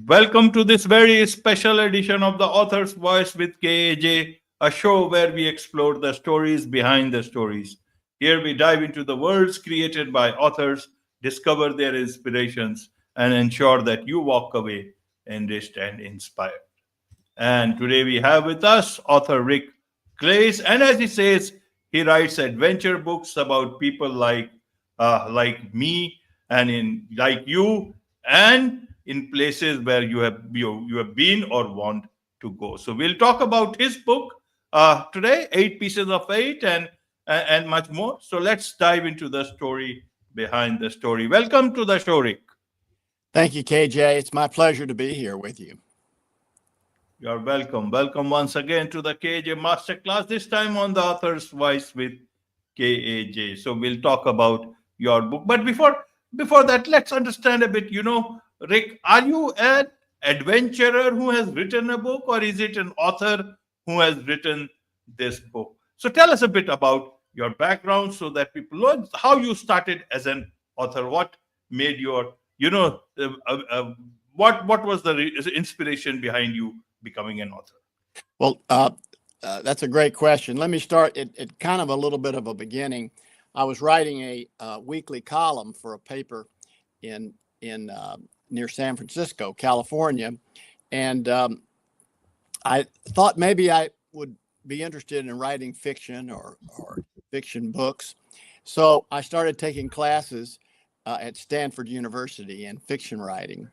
Welcome to this very special edition of The Author's Voice with KAJ, a show where we explore the stories behind the stories. Here we dive into the worlds created by authors, discover their inspirations, and ensure that you walk away enriched and inspired. And today we have with us author Rick Glaze, and as he says, he writes adventure books about people like me and in like you, and in places where you have been or want to go. So we'll talk about his book today, Eight Pieces of Eight, and much more. So let's dive into the story behind the story. Welcome to the show, Rick. Thank you, KJ. It's my pleasure to be here with you. You're welcome. Welcome once again to the KAJ Masterclass, this time on the author's voice with KAJ. So we'll talk about your book. But before that, let's understand a bit. Rick, are you an adventurer who has written a book, or is it an author who has written this book? So tell us a bit about your background so that people know how you started as an author. What made your, what was the inspiration behind you becoming an author? Well, that's a great question. Let me start at kind of a little bit of a beginning. I was writing a weekly column for a paper in near San Francisco, California, and I thought maybe I would be interested in writing fiction or fiction books. So I started taking classes at Stanford University in fiction writing.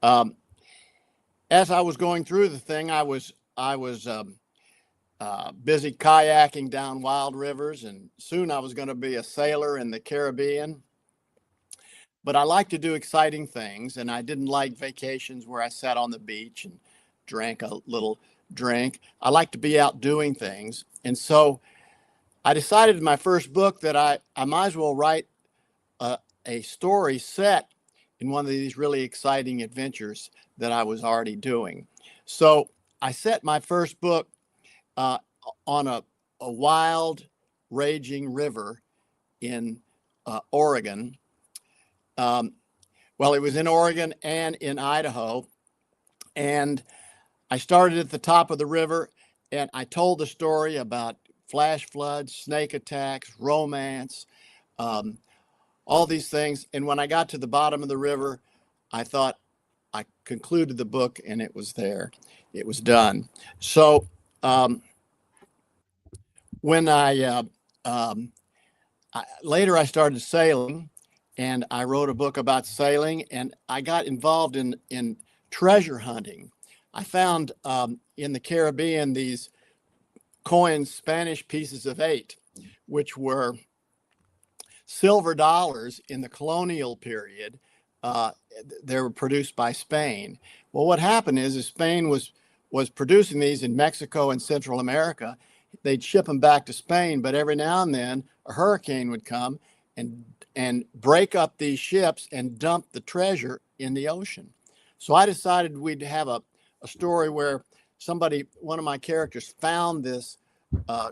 As I was going through the thing, I was busy kayaking down wild rivers, and soon I was going to be a sailor in the Caribbean. But I like to do exciting things, and I didn't like vacations where I sat on the beach and drank a little drink. I like to be out doing things. And so I decided in my first book that I might as well write a story set in one of these really exciting adventures that I was already doing. So I set my first book on a wild, raging river in Oregon. Well, it was in Oregon and in Idaho. And I started at the top of the river, and I told the story about flash floods, snake attacks, romance, all these things. And when I got to the bottom of the river, I thought I concluded the book, and it was there. It was done. So when later I started sailing, and I wrote a book about sailing, and I got involved in treasure hunting. I found in the Caribbean these coins, Spanish pieces of 8, which were silver dollars in the colonial period. They were produced by Spain. Well, what happened is Spain was producing these in Mexico and Central America. They'd ship them back to Spain, but every now and then a hurricane would come and break up these ships and dump the treasure in the ocean. So I decided we'd have a story where one of my characters found this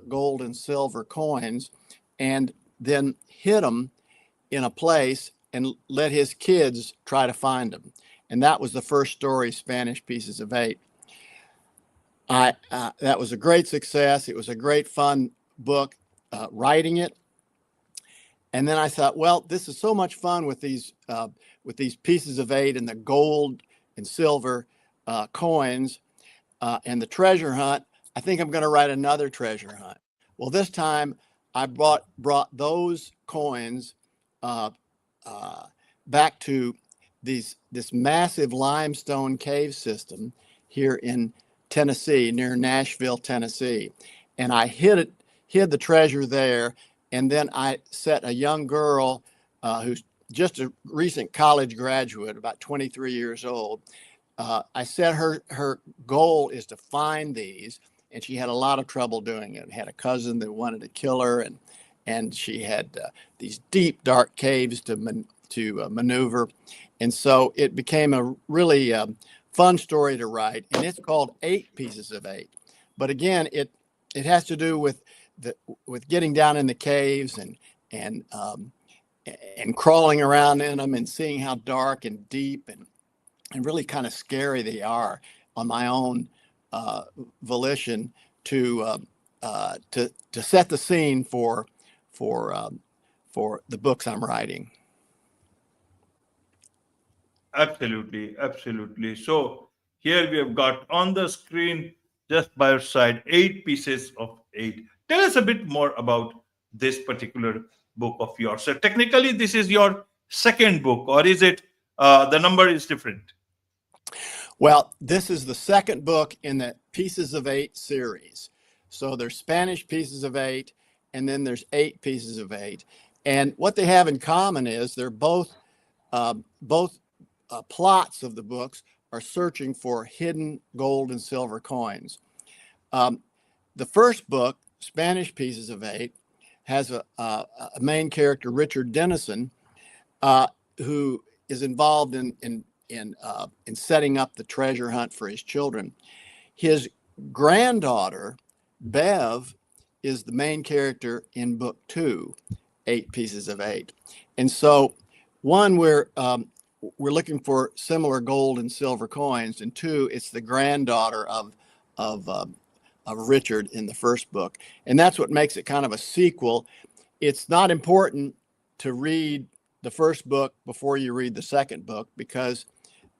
gold and silver coins and then hid them in a place and let his kids try to find them. And that was the first story, Spanish Pieces of 8. That was a great success. It was a great fun book, writing it. And then I thought, well, this is so much fun with these pieces of 8 and the gold and silver coins and the treasure hunt. I think I'm going to write another treasure hunt. Well, this time I brought those coins back to this massive limestone cave system here in Tennessee, near Nashville, Tennessee, and I hid the treasure there. And then I set a young girl who's just a recent college graduate, about 23 years old. I said her goal is to find these, and she had a lot of trouble doing it. Had a cousin that wanted to kill her, and she had these deep, dark caves to maneuver. And so it became a really fun story to write, and it's called 8 Pieces of 8. But again, it has to do with getting down in the caves and crawling around in them and seeing how dark and deep and really kind of scary they are on my own volition to set the scene for the books I'm writing. Absolutely, absolutely. So here we have got on the screen, just by your side, 8 pieces of 8. Tell us a bit more about this particular book of yours. So technically, this is your second book, or is it the number is different? Well, this is the second book in the Pieces of 8 series. So there's Spanish Pieces of 8, and then there's 8 Pieces of 8. And what they have in common is they're both plots of the books are searching for hidden gold and silver coins. The first book, Spanish Pieces of 8, has a main character, Richard Dennison, who is involved in setting up the treasure hunt for his children. His granddaughter, Bev, is the main character in book 2, 8 Pieces of 8. And so, one, we're looking for similar gold and silver coins, and 2, it's the granddaughter of Richard in the first book, and that's what makes it kind of a sequel. It's not important to read the first book before you read the second book because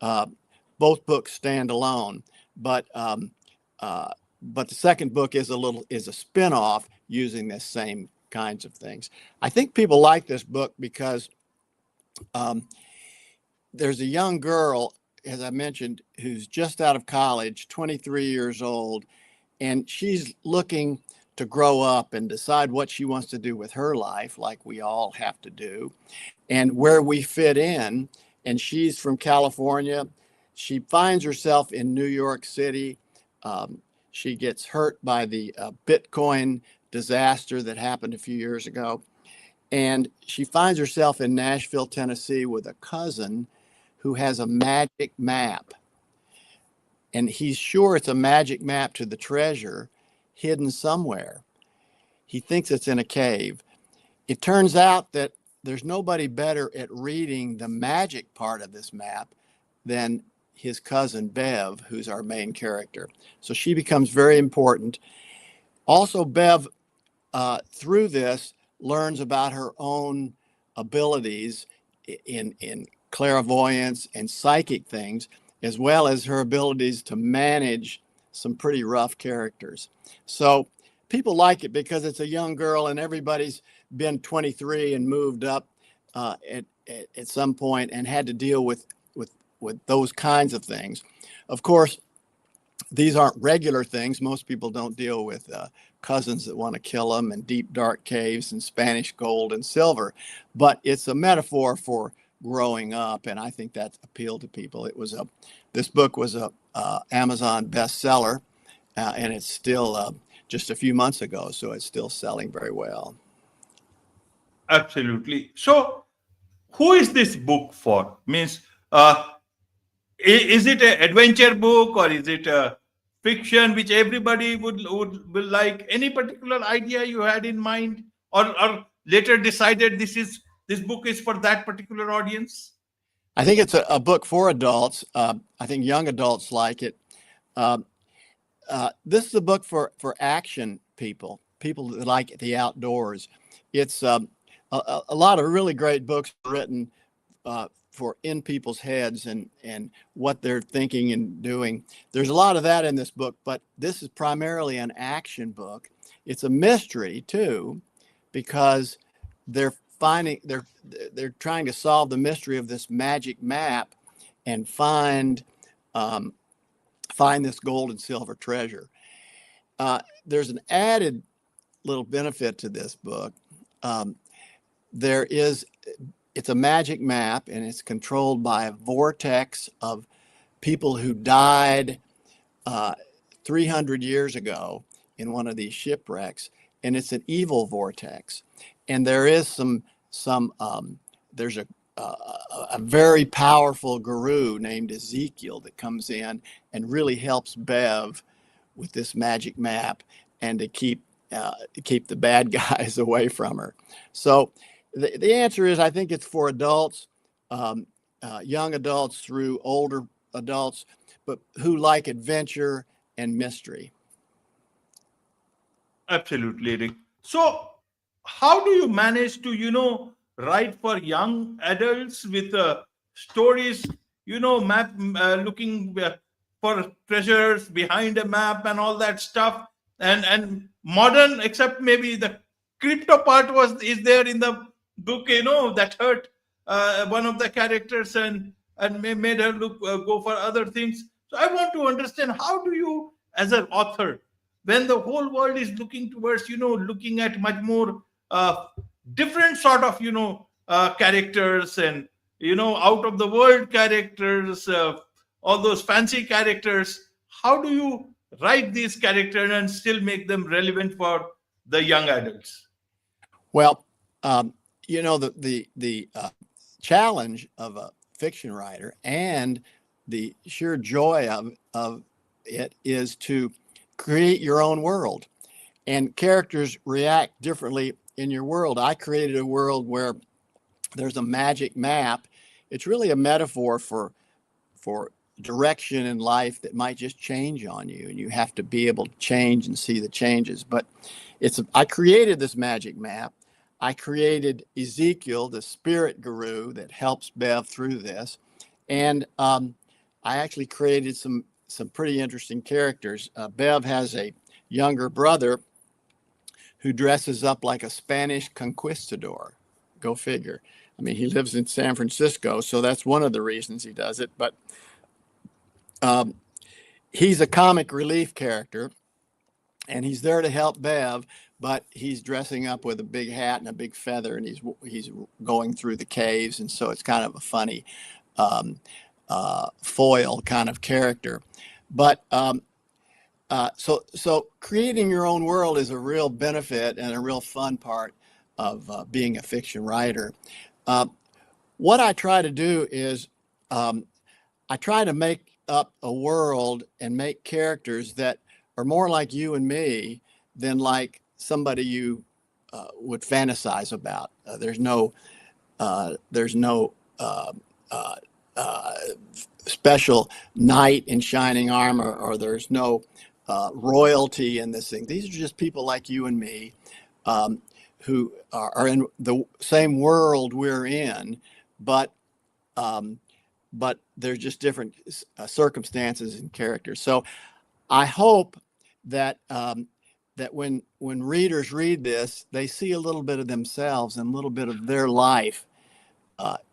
both books stand alone. But the second book is a spin-off using the same kinds of things. I think people like this book because there's a young girl, as I mentioned, who's just out of college, 23 years old, and she's looking to grow up and decide what she wants to do with her life, like we all have to do, and where we fit in. And she's from California. She finds herself in New York City. She gets hurt by the Bitcoin disaster that happened a few years ago. And she finds herself in Nashville, Tennessee with a cousin who has a magic map. And he's sure it's a magic map to the treasure hidden somewhere. He thinks it's in a cave. It turns out that there's nobody better at reading the magic part of this map than his cousin Bev, who's our main character. So she becomes very important. Also, Bev, through this, learns about her own abilities in clairvoyance and psychic things, as well as her abilities to manage some pretty rough characters. So people like it because it's a young girl and everybody's been 23 and moved up at some point and had to deal with those kinds of things. Of course, these aren't regular things. Most people don't deal with cousins that want to kill them and deep, dark caves and Spanish gold and silver. But it's a metaphor for growing up, and I think that appealed to people. This book was a Amazon bestseller, and it's still just a few months ago, so it's still selling very well. Absolutely. So, who is this book for? Means, is it an adventure book or is it a fiction which everybody will like? Any particular idea you had in mind, or later decided this book is for that particular audience? I think it's a book for adults. I think young adults like it. This is a book for action people that like the outdoors. It's a lot of really great books written for in people's heads and what they're thinking and doing. There's a lot of that in this book, but this is primarily an action book. It's a mystery too, because they're trying to solve the mystery of this magic map and find this gold and silver treasure. There's an added little benefit to this book. It's a magic map, and it's controlled by a vortex of people who died 300 years ago in one of these shipwrecks, and it's an evil vortex. And there is there's a very powerful guru named Ezekiel that comes in and really helps Bev with this magic map and to keep the bad guys away from her. So the answer is, I think it's for adults, young adults through older adults, but who like adventure and mystery. Absolutely, Rick. So, how do you manage to, write for young adults with stories, map looking for treasures behind a map and all that stuff, and modern, except maybe the crypto part is there in the book, that hurt one of the characters and made her look go for other things. So, I want to understand, how do you, as an author, when the whole world is looking towards looking at much more different sort of characters, and out of the world characters, all those fancy characters, how do you write these characters and still make them relevant for the young adults? Well, the challenge of a fiction writer and the sheer joy of it is to create your own world, and characters react differently in your world. I created a world where there's a magic map. It's really a metaphor for direction in life that might just change on you, and you have to be able to change and see the changes. But I created this magic map. I created Ezekiel, the spirit guru that helps Bev through this, and I actually created some pretty interesting characters. Bev has a younger brother who dresses up like a Spanish conquistador. Go figure. I mean, he lives in San Francisco, so that's one of the reasons he does it. But he's a comic relief character, and he's there to help Bev, but he's dressing up with a big hat and a big feather, and he's going through the caves, and so it's kind of a funny foil kind of character. But so creating your own world is a real benefit and a real fun part of being a fiction writer. What I try to do is I try to make up a world and make characters that are more like you and me than like somebody you would fantasize about. There's no special knight in shining armor, or there's no royalty in this thing. These are just people like you and me, who are in the same world we're in, but they're just different circumstances and characters. So I hope that that when readers read this, they see a little bit of themselves and a little bit of their life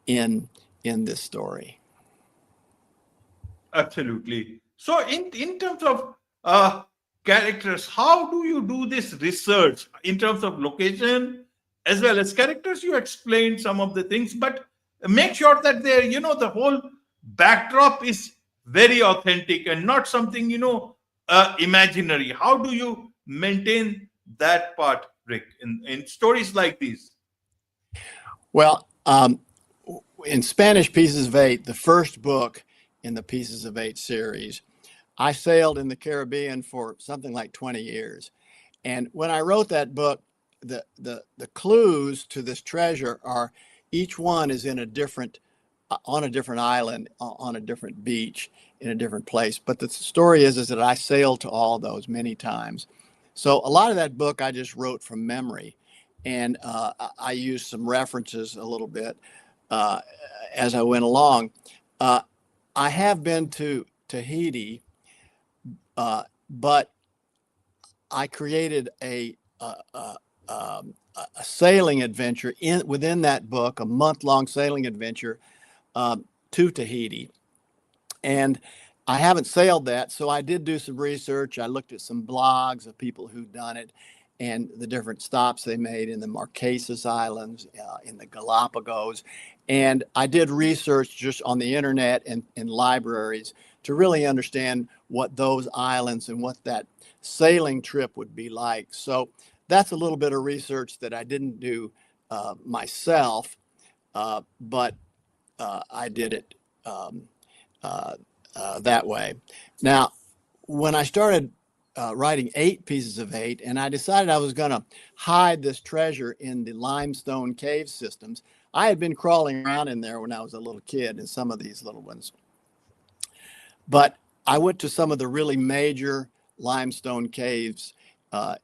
in this story. Absolutely. So, in terms of characters, how do you do this research in terms of location as well as characters? You explained some of the things, but make sure that the whole backdrop is very authentic and not something imaginary. How do you maintain that part, Rick, in stories like these? Well, in Spanish Pieces of Eight, the first book in the Pieces of Eight series, I sailed in the Caribbean for something like 20 years. And when I wrote that book, the clues to this treasure are each one is in a different on a different island, on a different beach, in a different place. But the story is that I sailed to all those many times. So a lot of that book I just wrote from memory, and I used some references a little bit as I went along. I have been to Tahiti, but I created a sailing adventure within that book, a month-long sailing adventure to Tahiti. And I haven't sailed that, so I did do some research. I looked at some blogs of people who've done it and the different stops they made in the Marquesas Islands, in the Galapagos. And I did research just on the internet and in libraries to really understand what those islands and what that sailing trip would be like. So that's a little bit of research that I didn't do myself, but I did it that way. Now, when I started writing 8 Pieces of Eight, and I decided I was going to hide this treasure in the limestone cave systems, I had been crawling around in there when I was a little kid in some of these little ones. But I went to some of the really major limestone caves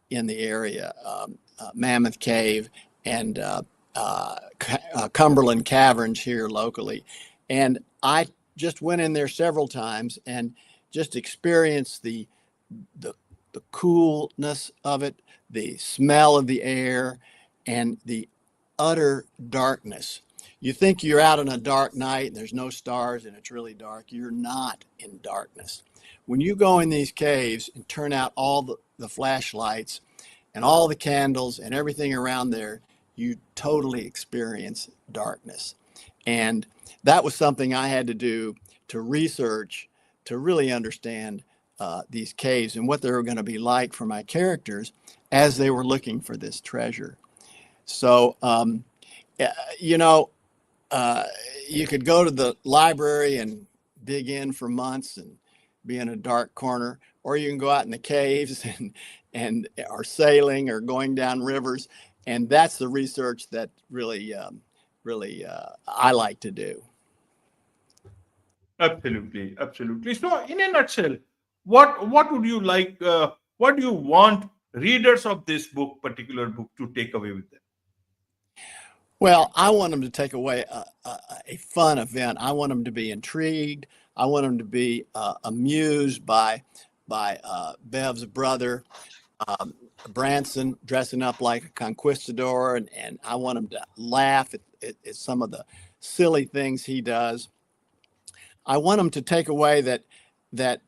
in the area, Mammoth Cave and Cumberland Caverns here locally. And I just went in there several times and just experienced the coolness of it, the smell of the air, and the utter darkness. You think you're out on a dark night and there's no stars and it's really dark. You're not in darkness. When you go in these caves and turn out all the flashlights and all the candles and everything around there, you totally experience darkness. And that was something I had to do to research, to really understand these caves and what they were going to be like for my characters as they were looking for this treasure. So, you know, you could go to the library and dig in for months and be in a dark corner, or you can go out in the caves and or sailing or going down rivers. And that's the research that really, I like to do. Absolutely, absolutely. So, in a nutshell, what would you like? What do you want readers of this book, particular book, to take away with them? Well, I want them to take away a fun event. I want them to be intrigued. I want them to be amused by Bev's brother, Branson, dressing up like a conquistador, and I want them to laugh at some of the silly things he does. I want them to take away that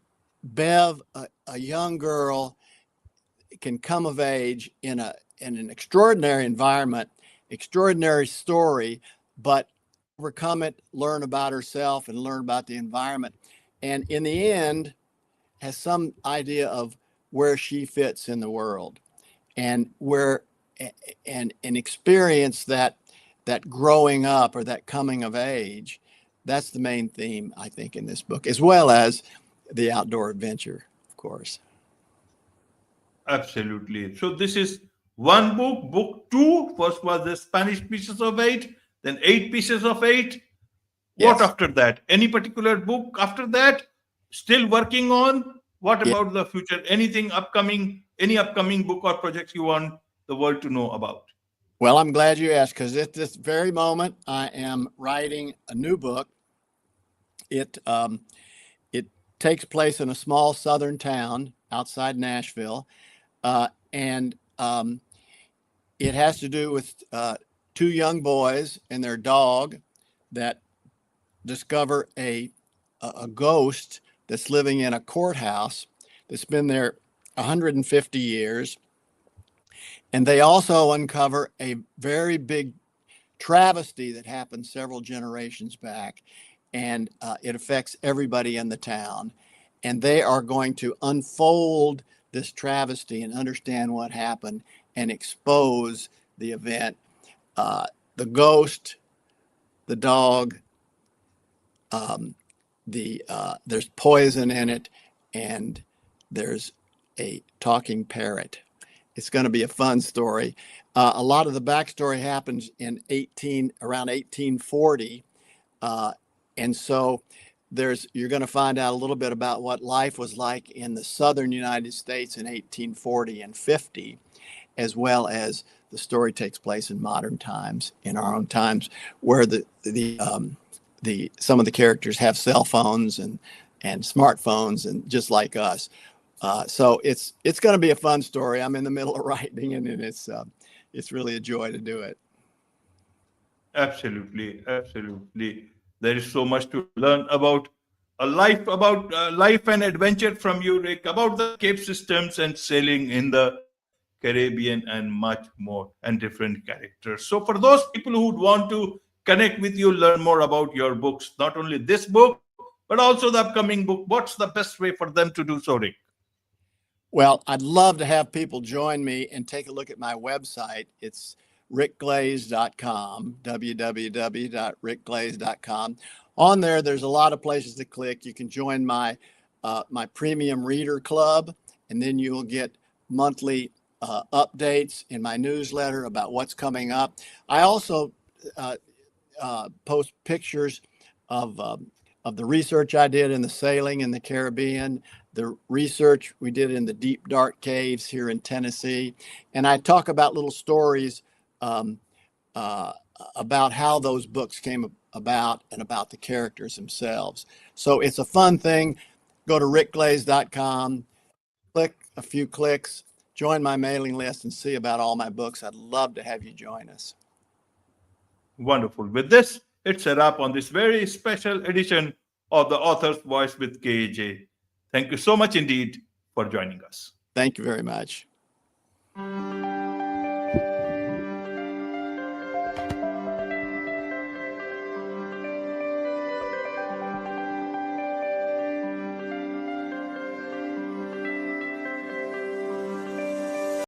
Bev, a young girl, can come of age in an extraordinary environment, extraordinary story, but overcome it, learn about herself and learn about the environment. And in the end, has some idea of where she fits in the world and experience that growing up or that coming of age. That's the main theme, I think, in this book, as well as the outdoor adventure, of course. Absolutely. So this is one book. Book two. First was the Spanish Pieces of Eight, then Eight Pieces of Eight. What Yes. after that? Any particular book after that? Still working on? What Yeah. about the future? Anything upcoming? Any upcoming book or projects you want the world to know about? Well, I'm glad you asked, because at this very moment, I am writing a new book. It takes place in a small southern town outside Nashville, and it has to do with two young boys and their dog that discover a ghost that's living in a courthouse that's been there 150 years. And they also uncover a very big travesty that happened several generations back, and it affects everybody in the town. And they are going to unfold this travesty and understand what happened and expose the event. The ghost, the dog, there's poison in it, and there's a talking parrot. It's going to be a fun story. A lot of the backstory happens in around 1840, and so you're going to find out a little bit about what life was like in the southern United States in 1840 and 50, as well as the story takes place in modern times, in our own times, where some of the characters have cell phones and smartphones, and just like us. So it's going to be a fun story. I'm in the middle of writing it, and it's really a joy to do it. Absolutely, absolutely. There is so much to learn about life and adventure from you, Rick, about the cave systems and sailing in the Caribbean and much more, and different characters. So, for those people who would want to connect with you, learn more about your books, not only this book, but also the upcoming book, what's the best way for them to do so, Rick? Well, I'd love to have people join me and take a look at my website. It's rickglaze.com, www.rickglaze.com. On there, there's a lot of places to click. You can join my premium reader club, and then you will get monthly updates in my newsletter about what's coming up. I also post pictures of the research I did in the sailing in the Caribbean, the research we did in the deep, dark caves here in Tennessee. And I talk about little stories about how those books came about and about the characters themselves. So it's a fun thing. Go to rickglaze.com, click a few clicks, join my mailing list, and see about all my books. I'd love to have you join us. Wonderful. With this, it's a wrap on this very special edition of The Author's Voice with KAJ. Thank you so much indeed for joining us. Thank you very much.